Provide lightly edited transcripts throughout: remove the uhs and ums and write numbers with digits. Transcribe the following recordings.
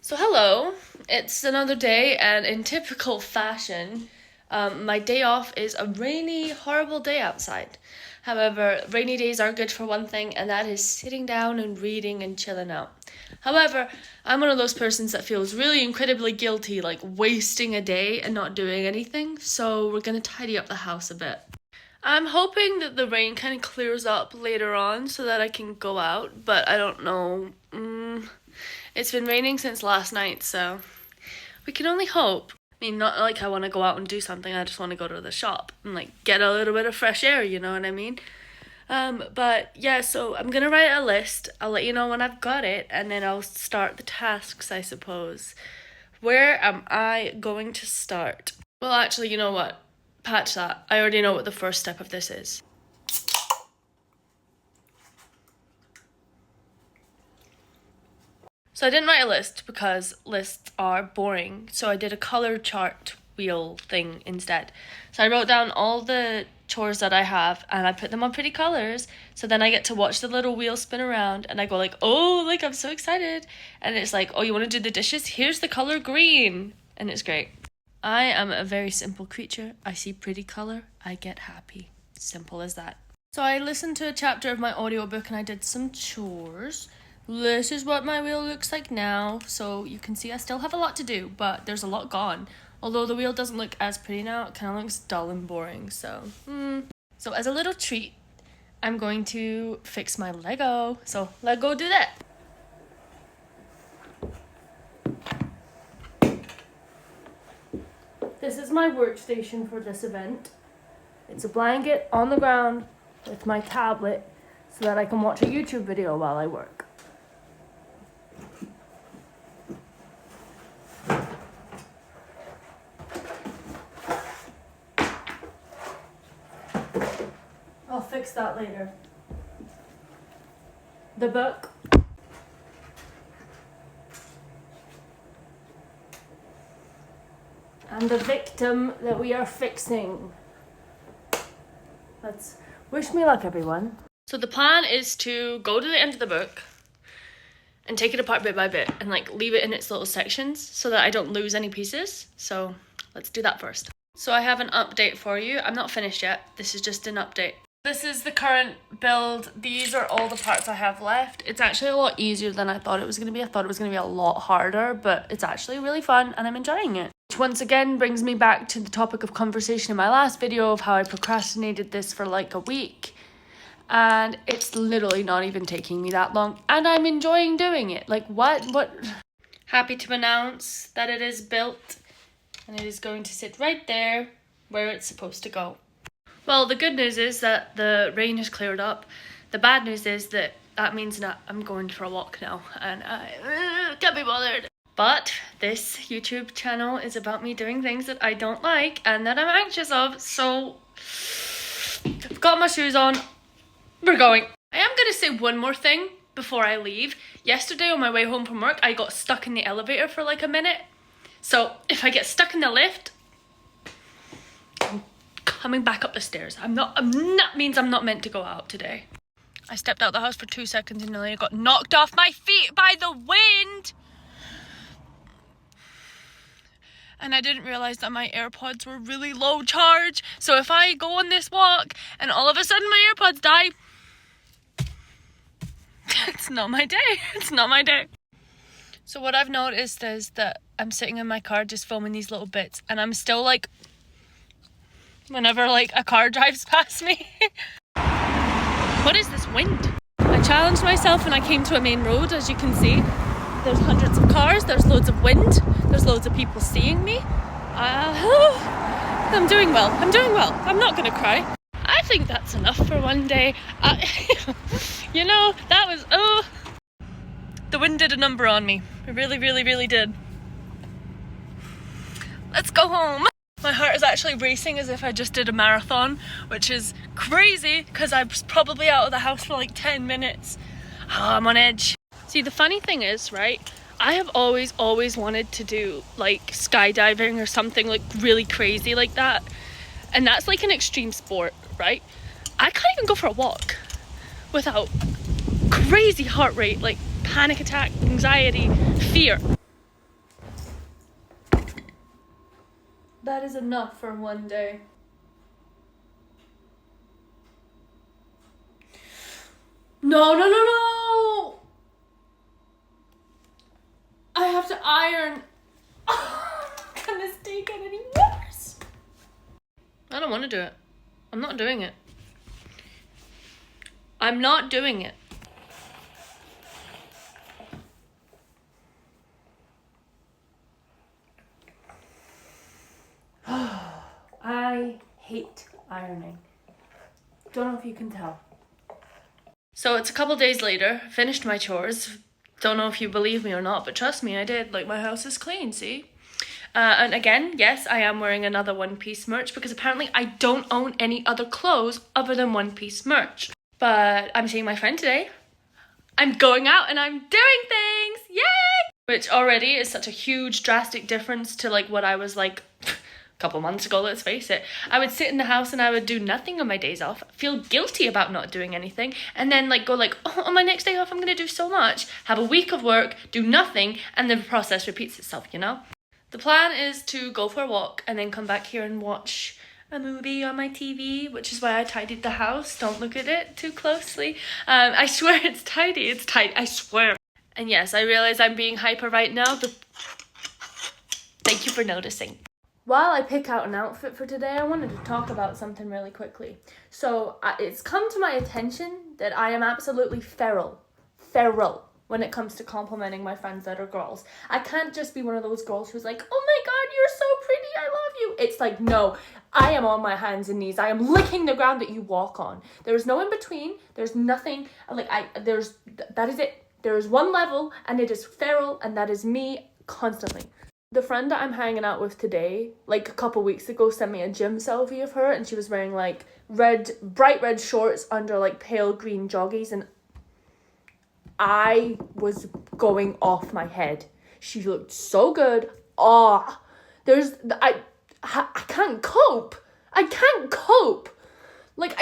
So hello, it's another day, and in typical fashion, my day off is a rainy, horrible day outside. However, rainy days are good for one thing, and that is sitting down and reading and chilling out. However, I'm one of those persons that feels really incredibly guilty, like wasting a day and not doing anything, so we're gonna tidy up the house a bit. I'm hoping that the rain kind of clears up later on so that I can go out, but I don't know. It's been raining since last night, so we can only hope. I mean, not like I want to go out and do something, I just want to go to the shop and like get a little bit of fresh air, you know what I mean? But yeah, so I'm gonna write a list. I'll let you know when I've got it, and then I'll start the tasks, I suppose. Where am I going to start? Well, actually, you know what? Patch that. I already know what the first step of this is. So I didn't write a list because lists are boring. So I did a color chart wheel thing instead. So I wrote down all the chores that I have and I put them on pretty colors. So then I get to watch the little wheel spin around and I go like, oh, like I'm so excited. And it's like, oh, you want to do the dishes? Here's the color green. And it's great. I am a very simple creature. I see pretty color, I get happy. Simple as that. So I listened to a chapter of my audiobook and I did some chores. This is what my wheel looks like now, so you can see I still have a lot to do, but there's a lot gone. Although the wheel doesn't look as pretty now, it kind of looks dull and boring, so So as a little treat, I'm going to fix my Lego, so let's go do that. This is my workstation for this event. It's a blanket on the ground with my tablet so that I can watch a YouTube video while I work. I'll fix that later. The book. And the victim that we are fixing. Let's wish me luck, everyone. So the plan is to go to the end of the book and take it apart bit by bit and like leave it in its little sections so that I don't lose any pieces. So let's do that first. So I have an update for you. I'm not finished yet. This is just an update. This is the current build. These are all the parts I have left. It's actually a lot easier than I thought it was going to be. I thought it was going to be a lot harder, but it's actually really fun and I'm enjoying it. Which once again brings me back to the topic of conversation in my last video of how I procrastinated this for like a week. And it's literally not even taking me that long and I'm enjoying doing it. Like what? Happy to announce that it is built and it is going to sit right there where it's supposed to go. Well, the good news is that the rain has cleared up. The bad news is that means that I'm going for a walk now and I can't be bothered. But this YouTube channel is about me doing things that I don't like and that I'm anxious of, so I've got my shoes on. We're going. I am going to say one more thing before I leave. Yesterday on my way home from work, I got stuck in the elevator for like a minute. So if I get stuck in the lift, I'm coming back up the stairs. That means I'm not meant to go out today. I stepped out the house for 2 seconds and nearly got knocked off my feet by the wind. And I didn't realize that my AirPods were really low charge. So if I go on this walk and all of a sudden my AirPods die, it's not my day. It's not my day. So what I've noticed is that I'm sitting in my car just filming these little bits and I'm still like, whenever like a car drives past me. What is this wind? I challenged myself and I came to a main road, as you can see. There's hundreds of cars, there's loads of wind, there's loads of people seeing me. I'm doing well, I'm not gonna cry. I think that's enough for one day. You know, that was, the wind did a number on me. It really, really, really did. Let's go home. My heart is actually racing as if I just did a marathon, which is crazy because I was probably out of the house for like 10 minutes. Oh, I'm on edge. See, the funny thing is, right, I have always wanted to do like skydiving or something like really crazy like that. And that's like an extreme sport, right? I can't even go for a walk without crazy heart rate, like panic attack, anxiety, fear. that is enough for one day. No, no, no, no! I have to iron. Can this day get any worse? I don't want to do it. I'm not doing it. I'm not doing it. I hate ironing. Don't know if you can tell. So it's a couple days later, finished my chores. Don't know if you believe me or not, but trust me, I did. Like, my house is clean, see? And again, yes, I am wearing another One Piece merch because apparently I don't own any other clothes other than One Piece merch. But I'm seeing my friend today. I'm going out and I'm doing things! Yay! Which already is such a huge, drastic difference to like what I was like couple months ago, let's face it. I would sit in the house and I would do nothing on my days off, feel guilty about not doing anything, and then like go like, oh, on my next day off I'm gonna do so much, have a week of work, do nothing, and the process repeats itself, you know? The plan is to go for a walk and then come back here and watch a movie on my TV, which is why I tidied the house. Don't look at it too closely. I swear it's tidy, I swear. And yes, I realize I'm being hyper right now, but thank you for noticing. While I pick out an outfit for today, I wanted to talk about something really quickly. So it's come to my attention that I am absolutely feral when it comes to complimenting my friends that are girls. I can't just be one of those girls who's like, oh my god, you're so pretty, I love you. It's like, no, I am on my hands and knees. I am licking the ground that you walk on. There's no in between. There's nothing, like, that is it. There is one level and it is feral, and that is me constantly. The friend that I'm hanging out with today, like a couple weeks ago, sent me a gym selfie of her and she was wearing like bright red shorts under like pale green joggies, and I was going off my head. She looked so good. I can't cope. I can't cope. Like,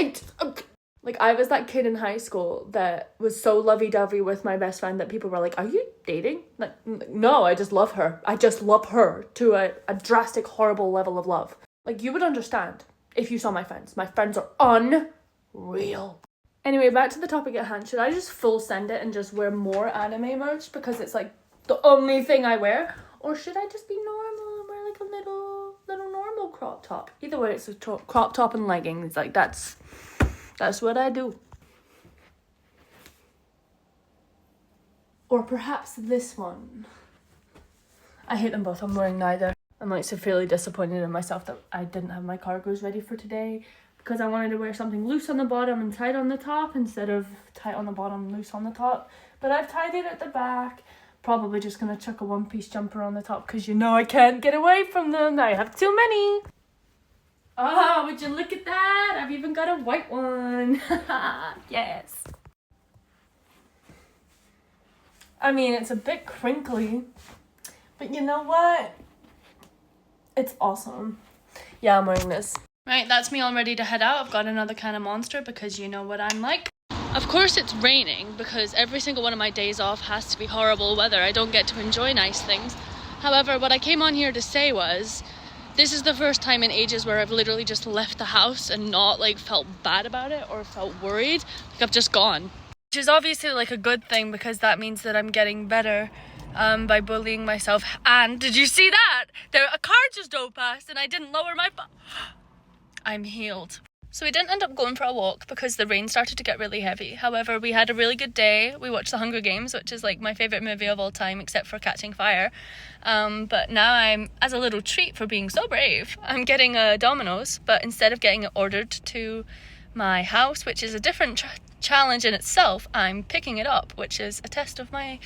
I was that kid in high school that was so lovey-dovey with my best friend that people were like, are you dating? Like, no, I just love her. I just love her to a drastic, horrible level of love. Like, you would understand if you saw my friends. My friends are unreal. Anyway, back to the topic at hand. Should I just full send it and just wear more anime merch because it's, like, the only thing I wear? Or should I just be normal and wear, like, a little normal crop top? Either way, it's a crop top and leggings. Like, that's what I do. Or perhaps this one. I hate them both. I'm wearing neither. I'm like severely disappointed in myself that I didn't have my cargos ready for today because I wanted to wear something loose on the bottom and tight on the top instead of tight on the bottom and loose on the top. But I've tied it at the back. Probably just going to chuck a one-piece jumper on the top because you know I can't get away from them. I have too many. Oh, would you look at that? I've even got a white one. Yes. I mean, it's a bit crinkly, but you know what? It's awesome. Yeah, I'm wearing this. Right, that's me all ready to head out. I've got another can of Monster because you know what I'm like. Of course it's raining because every single one of my days off has to be horrible weather. I don't get to enjoy nice things. However, what I came on here to say was, this is the first time in ages where I've literally just left the house and not like felt bad about it or felt worried. Like I've just gone. Which is obviously like a good thing because that means that I'm getting better by bullying myself. And did you see that? A car just drove past and I didn't lower my I'm healed. So we didn't end up going for a walk because the rain started to get really heavy. However, we had a really good day. We watched The Hunger Games, which is like my favourite movie of all time except for Catching Fire. But now I'm, as a little treat for being so brave, I'm getting a Domino's, but instead of getting it ordered to my house, which is a different challenge in itself, I'm picking it up, which is a test of my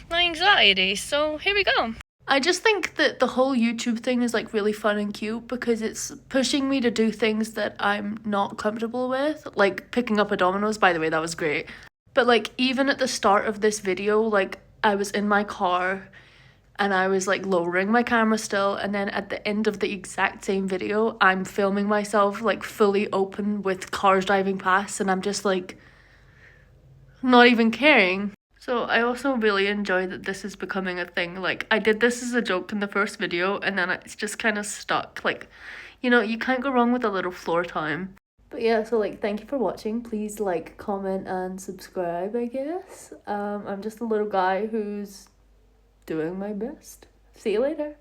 anxiety. So here we go. I just think that the whole YouTube thing is like really fun and cute because it's pushing me to do things that I'm not comfortable with, like picking up a Domino's. By the way, that was great. But like even at the start of this video, like I was in my car and I was like lowering my camera still, and then at the end of the exact same video I'm filming myself like fully open with cars driving past and I'm just like not even caring. So I also really enjoy that this is becoming a thing. Like, I did this as a joke in the first video, and then it's just kind of stuck. Like, you know, you can't go wrong with a little floor time. But yeah, so like, thank you for watching. Please like, comment, and subscribe, I guess. I'm just a little guy who's doing my best. See you later.